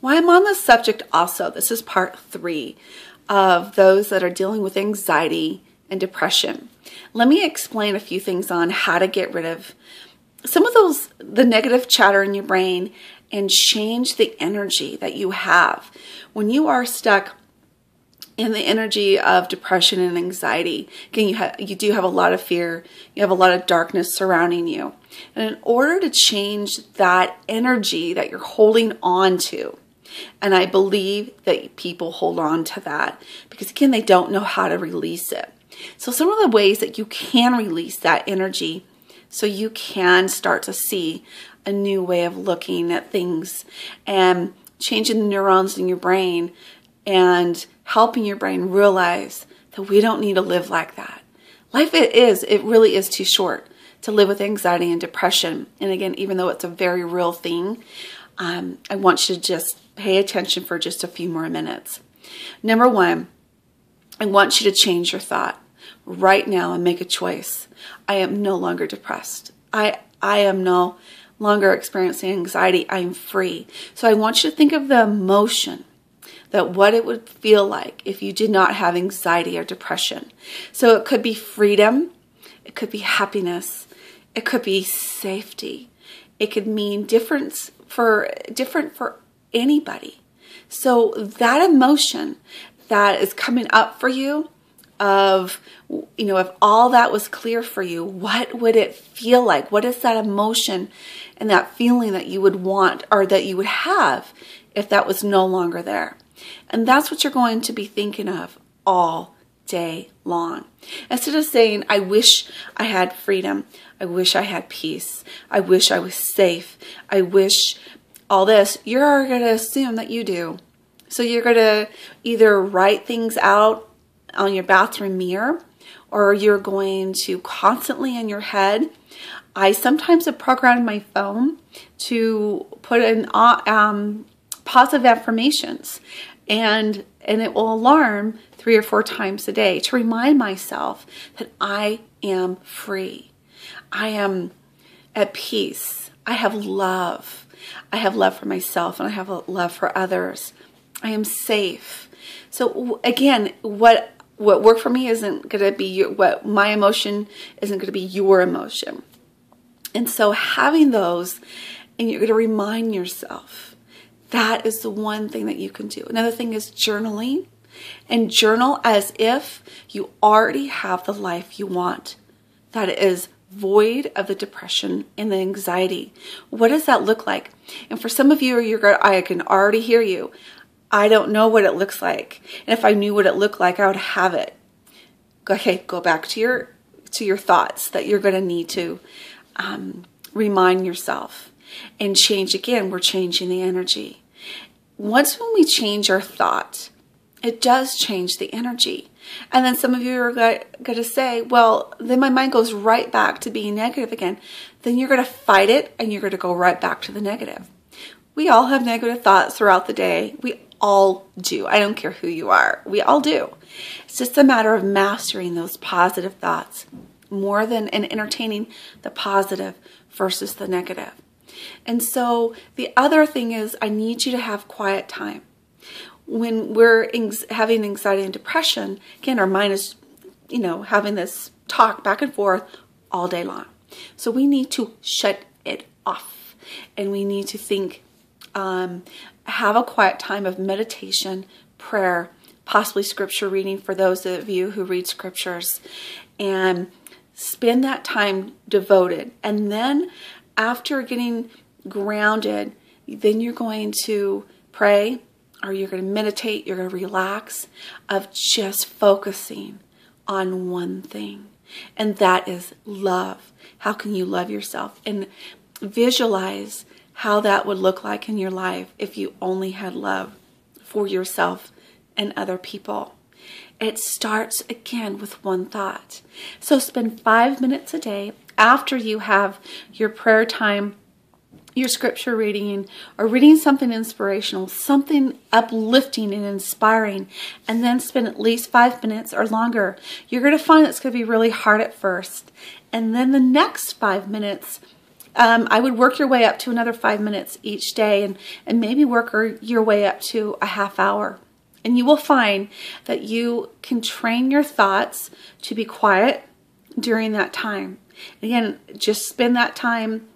While I'm on this subject also, this is part 3 of those that are dealing with anxiety and depression. Let me explain a few things on how to get rid of some of the negative chatter in your brain and change the energy that you have. When you are stuck in the energy of depression and anxiety, again, you do have a lot of fear, you have a lot of darkness surrounding you. And in order to change that energy that you're holding on to, and I believe that people hold on to that because, again, they don't know how to release it. So some of the ways that you can release that energy so you can start to see a new way of looking at things and changing the neurons in your brain and helping your brain realize that we don't need to live like that. Life it really is too short to live with anxiety and depression. And again, even though it's a very real thing, I want you to just pay attention for just a few more minutes. Number 1, I want you to change your thought right now and make a choice. I am no longer depressed. I am no longer experiencing anxiety. I am free. So I want you to think of the emotion, that what it would feel like if you did not have anxiety or depression. So it could be freedom. It could be happiness. It could be safety. It could mean different for anybody. So that emotion that is coming up for you of, if all that was clear for you, what would it feel like? What is that emotion and that feeling that you would want or that you would have if that was no longer there? And that's what you're going to be thinking of all day long. Instead of saying, I wish I had freedom. I wish I had peace. I wish I was safe. I wish all this, you're going to assume that you do. So you're going to either write things out on your bathroom mirror, or you're going to constantly in your head. I sometimes have programmed my phone to put in positive affirmations, and it will alarm 3 or 4 times a day to remind myself that I am free. I am at peace. I have love. I have love for myself, and I have love for others. I am safe. So again, what worked for me isn't going to be what my emotion isn't going to be your emotion. And so having those, and you're going to remind yourself, that is the one thing that you can do. Another thing is journaling, and journal as if you already have the life you want. That is void of the depression and the anxiety. What does that look like? And for some of you, I can already hear you. I don't know what it looks like. And if I knew what it looked like, I would have it. Okay, go back to your thoughts that you're going to need to remind yourself and change again. We're changing the energy. Once when we change our thought, it does change the energy. And then some of you are going to say, well, then my mind goes right back to being negative again. Then you're going to fight it and you're going to go right back to the negative. We all have negative thoughts throughout the day. We all do. I don't care who you are. We all do. It's just a matter of mastering those positive thoughts more than and entertaining the positive versus the negative. And so the other thing is I need you to have quiet time. When we're having anxiety and depression, again, our mind is, having this talk back and forth all day long. So we need to shut it off. And we need to think, have a quiet time of meditation, prayer, possibly scripture reading for those of you who read scriptures, and spend that time devoted. And then after getting grounded, then you're going to pray, or you're going to meditate, you're going to relax, of just focusing on one thing. And that is love. How can you love yourself? And visualize how that would look like in your life if you only had love for yourself and other people. It starts again with one thought. So spend 5 minutes a day after you have your prayer time, your scripture reading, or reading something inspirational, something uplifting and inspiring, and then spend at least 5 minutes or longer. You're going to find it's going to be really hard at first. And then the next 5 minutes I would work your way up to another 5 minutes each day, and maybe work your way up to a half hour. And you will find that you can train your thoughts to be quiet during that time. Again, just spend that time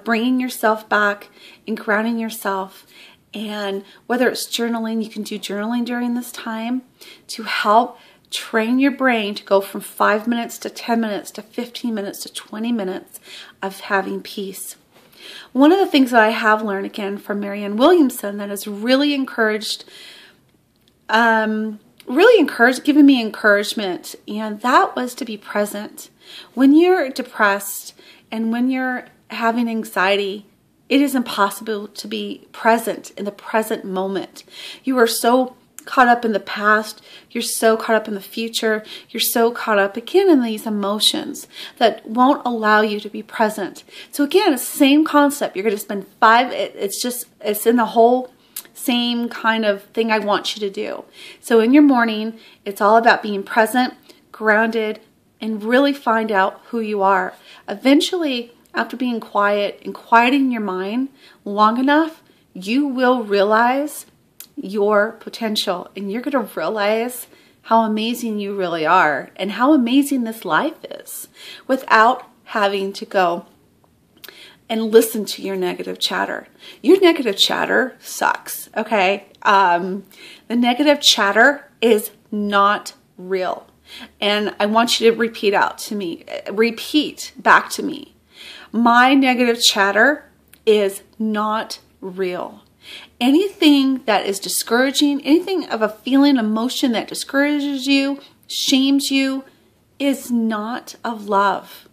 bringing yourself back and grounding yourself. And whether it's journaling, you can do journaling during this time to help train your brain to go from 5 minutes to 10 minutes to 15 minutes to 20 minutes of having peace. One of the things that I have learned, again, from Marianne Williamson that has really encouraged, given me encouragement, and that was to be present. When you're depressed and when you're having anxiety, it is impossible to be present in the present moment. You are so caught up in the past, you're so caught up in the future, you're so caught up again in these emotions that won't allow you to be present. So again, it's the same concept. You're going to spend it's in the whole same kind of thing I want you to do. So in your morning, it's all about being present, grounded, and really find out who you are. Eventually, after being quiet and quieting your mind long enough, you will realize your potential, and you're going to realize how amazing you really are and how amazing this life is without having to go and listen to your negative chatter. Your negative chatter sucks, okay? The negative chatter is not real. And I want you to repeat back to me. My negative chatter is not real. Anything that is discouraging, anything of a feeling, emotion that discourages you, shames you, is not of love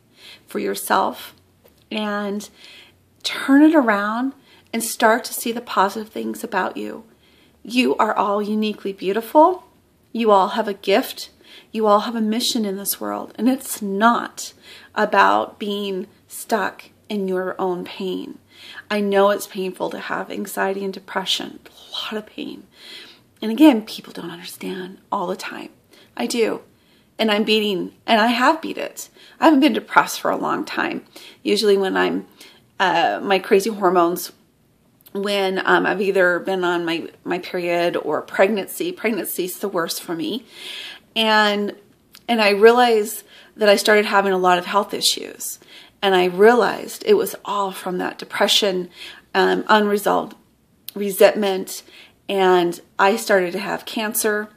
for yourself. And turn it around and start to see the positive things about you. You are all uniquely beautiful. You all have a gift. You all have a mission in this world. And it's not about being stuck in your own pain. I know it's painful to have anxiety and depression, a lot of pain. And again, people don't understand all the time. I do. And I have beat it. I haven't been depressed for a long time. Usually when I'm, my crazy hormones, when I've either been on my period or pregnancy. Pregnancy is the worst for me. And I realized that I started having a lot of health issues. And I realized it was all from that depression, unresolved resentment. And I started to have cancer.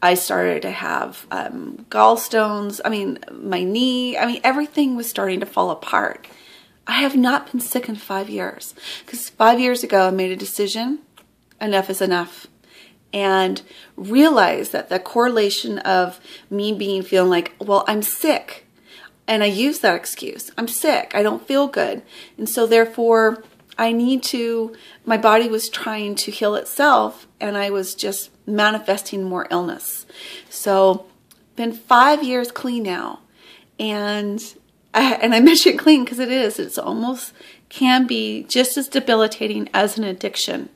I started to have gallstones. My knee. Everything was starting to fall apart. I have not been sick in 5 years. Because 5 years ago, I made a decision. Enough is enough. And realized that the correlation of me feeling like, well, I'm sick. And I use that excuse. I'm sick. I don't feel good. And so therefore, my body was trying to heal itself, and I was just manifesting more illness. So, been 5 years clean now. And I mention clean because it is. It's almost can be just as debilitating as an addiction.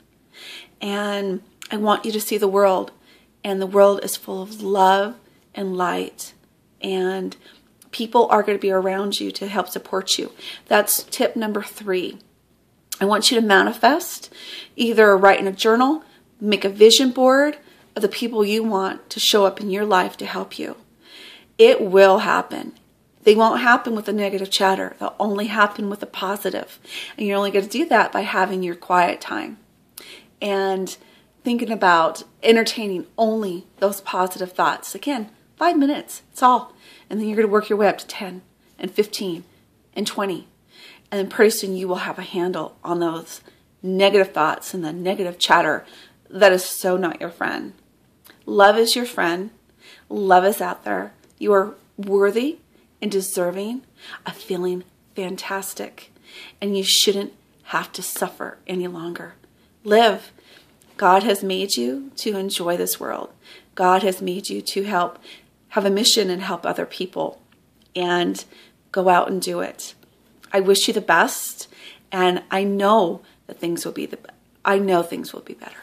And I want you to see the world. And the world is full of love and light. And people are going to be around you to help support you. That's tip number 3. I want you to manifest, either write in a journal, make a vision board of the people you want to show up in your life to help you. It will happen. They won't happen with the negative chatter. They'll only happen with the positive. And you're only going to do that by having your quiet time and thinking about entertaining only those positive thoughts. Again, 5 minutes, it's all. And then you're going to work your way up to 10 and 15 and 20. And then pretty soon you will have a handle on those negative thoughts and the negative chatter that is so not your friend. Love is your friend. Love is out there. You are worthy and deserving of feeling fantastic. And you shouldn't have to suffer any longer. Live. God has made you to enjoy this world. God has made you to have a mission and help other people, and go out and do it. I wish you the best, and I know that things will be better.